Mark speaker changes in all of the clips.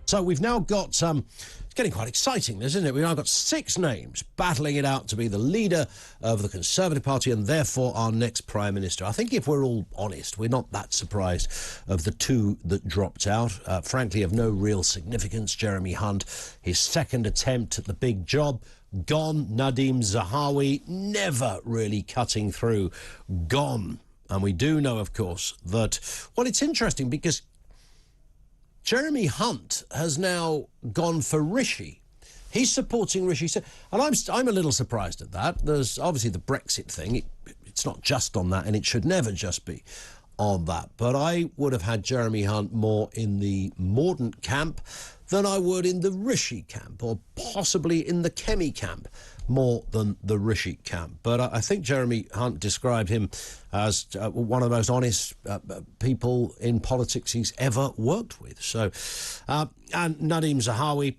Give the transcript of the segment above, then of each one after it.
Speaker 1: So we've now got, it's getting quite exciting, isn't it? We've now got 6 names battling it out to be the leader of the Conservative Party and therefore our next Prime Minister. I think if we're all honest, we're not that surprised of the 2 that dropped out, frankly of no real significance. Jeremy Hunt, his second attempt at the big job, gone. Nadhim Zahawi, never really cutting through, gone. And we do know, of course, that, well, it's interesting because Jeremy Hunt has now gone for Rishi. He's supporting Rishi. And I'm a little surprised at that. There's obviously the Brexit thing. It's not just on that, and it should never just be on that. But I would have had Jeremy Hunt more in the Mordaunt camp than I would in the Rishi camp, or possibly in the Kemi camp more than the Rishi camp. But I think Jeremy Hunt described him as one of the most honest people in politics he's ever worked with. So, and Nadhim Zahawi,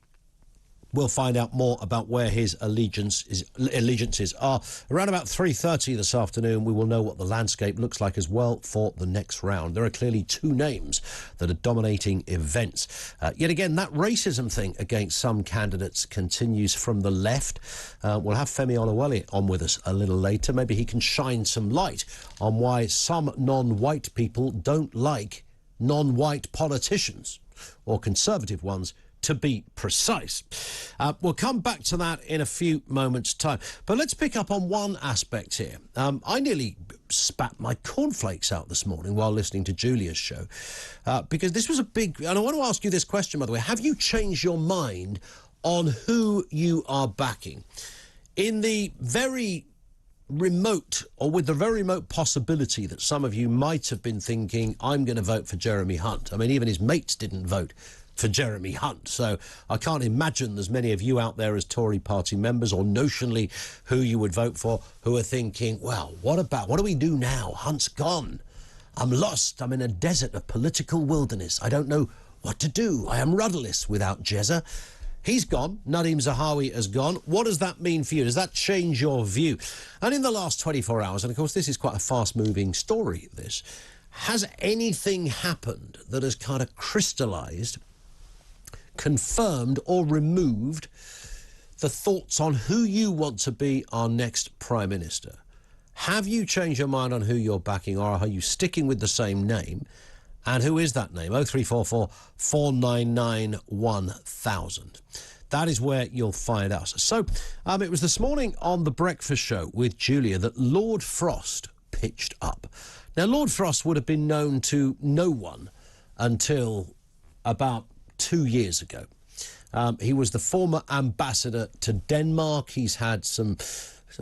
Speaker 1: we'll find out more about where his allegiances are. Around about 3:30 this afternoon, we will know what the landscape looks like as well for the next round. There are clearly 2 names that are dominating events. Yet again, that racism thing against some candidates continues from the left. We'll have Femi Olawale on with us a little later. Maybe he can shine some light on why some non-white people don't like non-white politicians, or conservative ones, to be precise. We'll come back to that in a few moments' time. But let's pick up on one aspect here. I nearly spat my cornflakes out this morning while listening to Julia's show, because this was a big... And I want to ask you this question, by the way. Have you changed your mind on who you are backing? In the very remote, or with the very remote possibility that some of you might have been thinking, I'm going to vote for Jeremy Hunt. I mean, even his mates didn't vote for Jeremy Hunt. So I can't imagine there's many of you out there as Tory party members, or notionally who you would vote for, who are thinking, well, what do we do now? Hunt's gone. I'm lost. I'm in a desert of political wilderness. I don't know what to do. I am rudderless without Jezza. He's gone. Nadhim Zahawi has gone. What does that mean for you? Does that change your view? And in the last 24 hours, and of course this is quite a fast-moving story, this, has anything happened that has kind of crystallised, confirmed or removed the thoughts on who you want to be our next Prime Minister? Have you changed your mind on who you're backing, or are you sticking with the same name? And who is that name? 0344 499 1000. That is where you'll find us. So it was this morning on The Breakfast Show with Julia that Lord Frost pitched up. Now, Lord Frost would have been known to no one until about 2 years ago. He was the former ambassador to Denmark. He's had some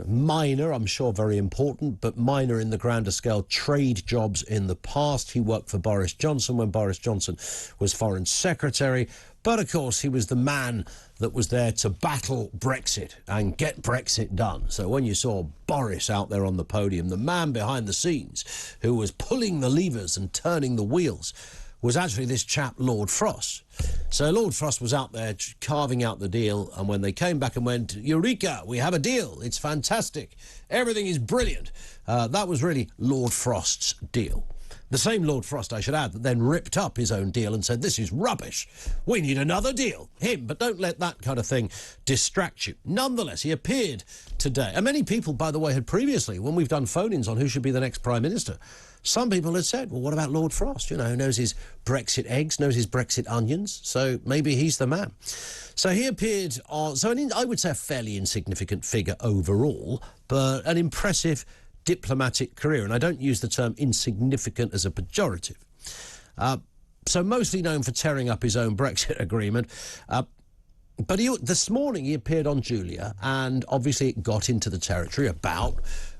Speaker 1: minor, I'm sure very important, but minor in the grander scale trade jobs in the past. He worked for Boris Johnson when Boris Johnson was Foreign Secretary. But, of course, he was the man that was there to battle Brexit and get Brexit done. So when you saw Boris out there on the podium, the man behind the scenes who was pulling the levers and turning the wheels was actually this chap, Lord Frost. So Lord Frost was out there carving out the deal, and when they came back and went, Eureka, we have a deal, it's fantastic, everything is brilliant, that was really Lord Frost's deal. The same Lord Frost, I should add, that then ripped up his own deal and said, this is rubbish, we need another deal. Him, but don't let that kind of thing distract you. Nonetheless, he appeared today. And many people, by the way, had previously, when we've done phone-ins on who should be the next Prime Minister, some people had said, well, what about Lord Frost? You know, who knows his Brexit eggs, knows his Brexit onions, so maybe he's the man. So he appeared on, I would say a fairly insignificant figure overall, but an impressive diplomatic career, and I don't use the term insignificant as a pejorative. So mostly known for tearing up his own Brexit agreement, but this morning he appeared on Julia, and obviously it got into the territory about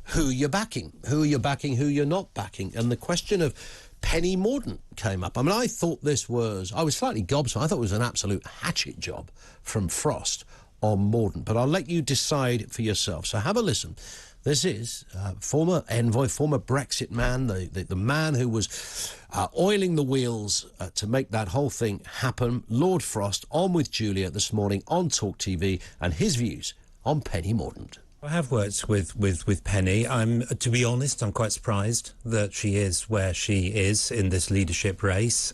Speaker 1: who you're backing, who you're not backing, and the question of Penny Mordaunt came up. I mean, I was slightly gobsmacked. I thought it was an absolute hatchet job from Frost on Mordaunt, but I'll let you decide for yourself. So have a listen. This is former envoy, former Brexit man, the man who was oiling the wheels to make that whole thing happen, Lord Frost, on with Julia this morning on talkTV, and his views on Penny Mordaunt.
Speaker 2: I have worked with Penny. To be honest, I'm quite surprised that she is where she is in this leadership race.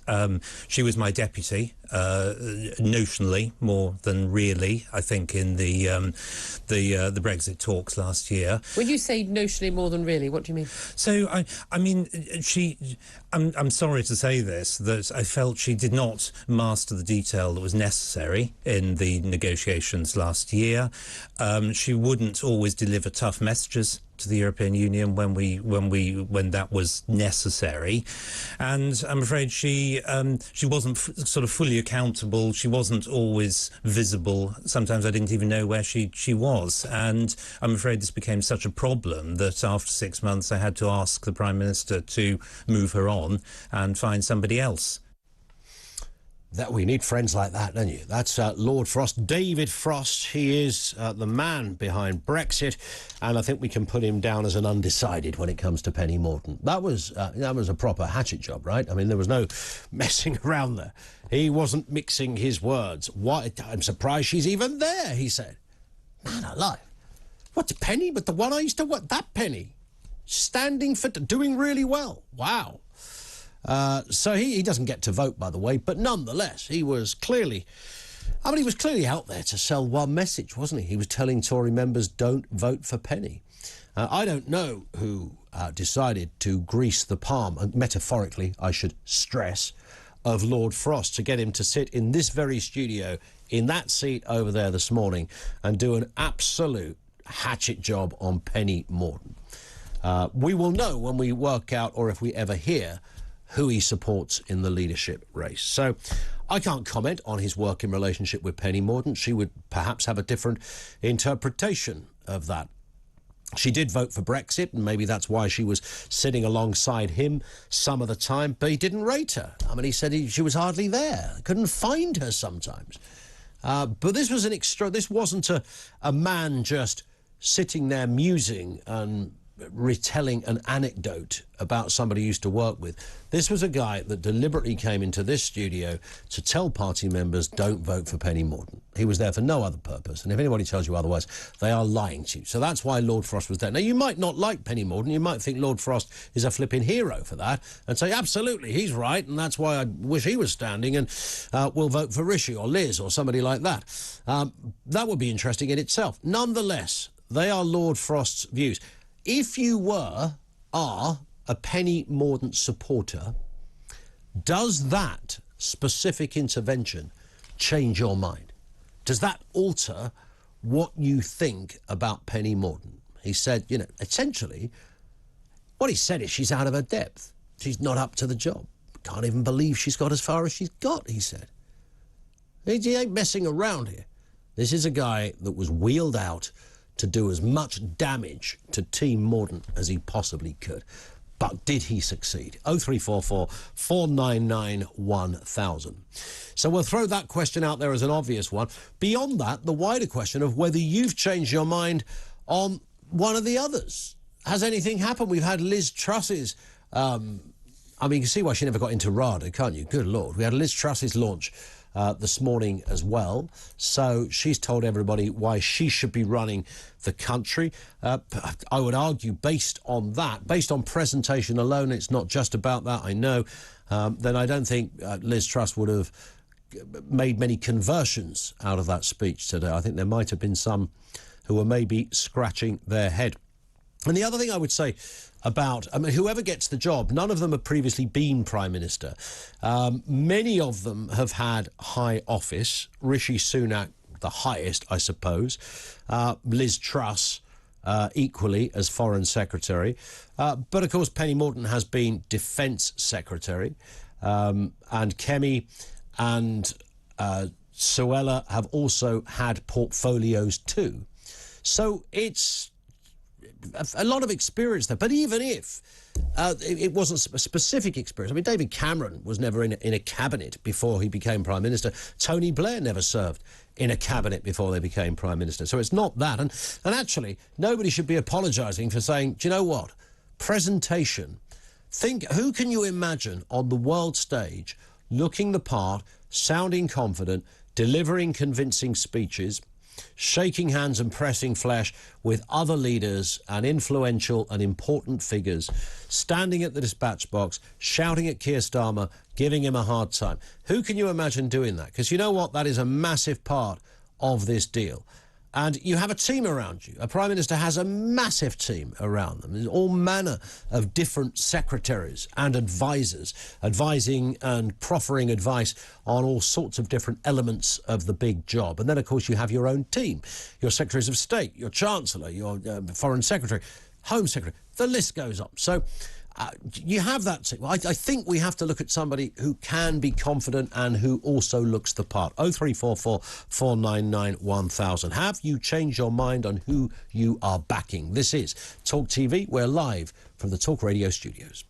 Speaker 2: She was my deputy, notionally more than really, I think, in the Brexit talks last year.
Speaker 3: When you say notionally more than really, what do you mean?
Speaker 2: So I mean, I'm sorry to say this, that I felt she did not master the detail that was necessary in the negotiations last year. She wouldn't always deliver tough messages to the European Union when that was necessary, and I'm afraid she wasn't sort of fully accountable. She wasn't always visible. Sometimes I didn't even know where she was, and I'm afraid this became such a problem that after 6 months I had to ask the Prime Minister to move her on and find somebody else.
Speaker 1: That we need friends like that, don't you? That's Lord Frost, David Frost. He is the man behind Brexit, and I think we can put him down as an undecided when it comes to Penny Mordaunt. That was a proper hatchet job, right? I mean, there was no messing around there. He wasn't mixing his words. Why? I'm surprised she's even there, he said. Man alive. What's Penny? But the one I used to work, that Penny. Standing for, doing really well. Wow. So he doesn't get to vote, by the way, but nonetheless, he was clearly out there to sell one message, wasn't he? He was telling Tory members, don't vote for Penny. I don't know who decided to grease the palm, and metaphorically, I should stress, of Lord Frost to get him to sit in this very studio, in that seat over there this morning, and do an absolute hatchet job on Penny Mordaunt. We will know when we work out, or if we ever hear, who he supports in the leadership race. So I can't comment on his working relationship with Penny Mordaunt. She would perhaps have a different interpretation of that. She did vote for Brexit, and maybe that's why she was sitting alongside him some of the time, but he didn't rate her. I mean, he said she was hardly there. Couldn't find her sometimes. But this was this wasn't a man just sitting there musing and retelling an anecdote about somebody he used to work with. This was a guy that deliberately came into this studio to tell party members, don't vote for Penny Mordaunt. He was there for no other purpose, and if anybody tells you otherwise, they are lying to you. So that's why Lord Frost was there. Now, you might not like Penny Mordaunt. You might think Lord Frost is a flipping hero for that, and say, absolutely, he's right, and that's why I wish he was standing, and we'll vote for Rishi or Liz or somebody like that. That would be interesting in itself. Nonetheless, they are Lord Frost's views. If you are a Penny Mordaunt supporter, does that specific intervention change your mind? Does that alter what you think about Penny Mordaunt? He said, you know, essentially, what he said is she's out of her depth. She's not up to the job. Can't even believe she's got as far as she's got, he said. He ain't messing around here. This is a guy that was wheeled out to do as much damage to Team Mordaunt as he possibly could. But did he succeed? 0344 499 1000. So we'll throw that question out there as an obvious one. Beyond that, the wider question of whether you've changed your mind on one of the others. Has anything happened? We've had Liz Truss's... I mean, you can see why she never got into RADA, can't you? Good Lord. We had Liz Truss's launch this morning as well. So she's told everybody why she should be running the country. I would argue based on that, based on presentation alone, it's not just about that, I know, then I don't think Liz Truss would have made many conversions out of that speech today. I think there might have been some who were maybe scratching their head. And the other thing I would say about, I mean, whoever gets the job, none of them have previously been Prime Minister. Many of them have had high office. Rishi Sunak, the highest, I suppose. Liz Truss, equally as Foreign Secretary. But, of course, Penny Mordaunt has been Defence Secretary. And Kemi and Suella have also had portfolios too. So it's a lot of experience there. But even if it wasn't a specific experience, I mean, David Cameron was never in a cabinet before he became Prime Minister. Tony Blair never served in a cabinet before they became Prime Minister. So it's not that. And actually, nobody should be apologising for saying, do you know what? Presentation. Who can you imagine on the world stage looking the part, sounding confident, delivering convincing speeches, shaking hands and pressing flesh with other leaders and influential and important figures, standing at the dispatch box, shouting at Keir Starmer, giving him a hard time. Who can you imagine doing that? Because you know what? That is a massive part of this deal. And you have a team around you. A Prime Minister has a massive team around them. There's all manner of different secretaries and advisors advising and proffering advice on all sorts of different elements of the big job. And then, of course, you have your own team, your Secretaries of State, your Chancellor, your Foreign Secretary, Home Secretary. The list goes on. So you have that team. I think we have to look at somebody who can be confident and who also looks the part. 0344 499 1000. Have you changed your mind on who you are backing? This is Talk TV. We're live from the Talk Radio studios.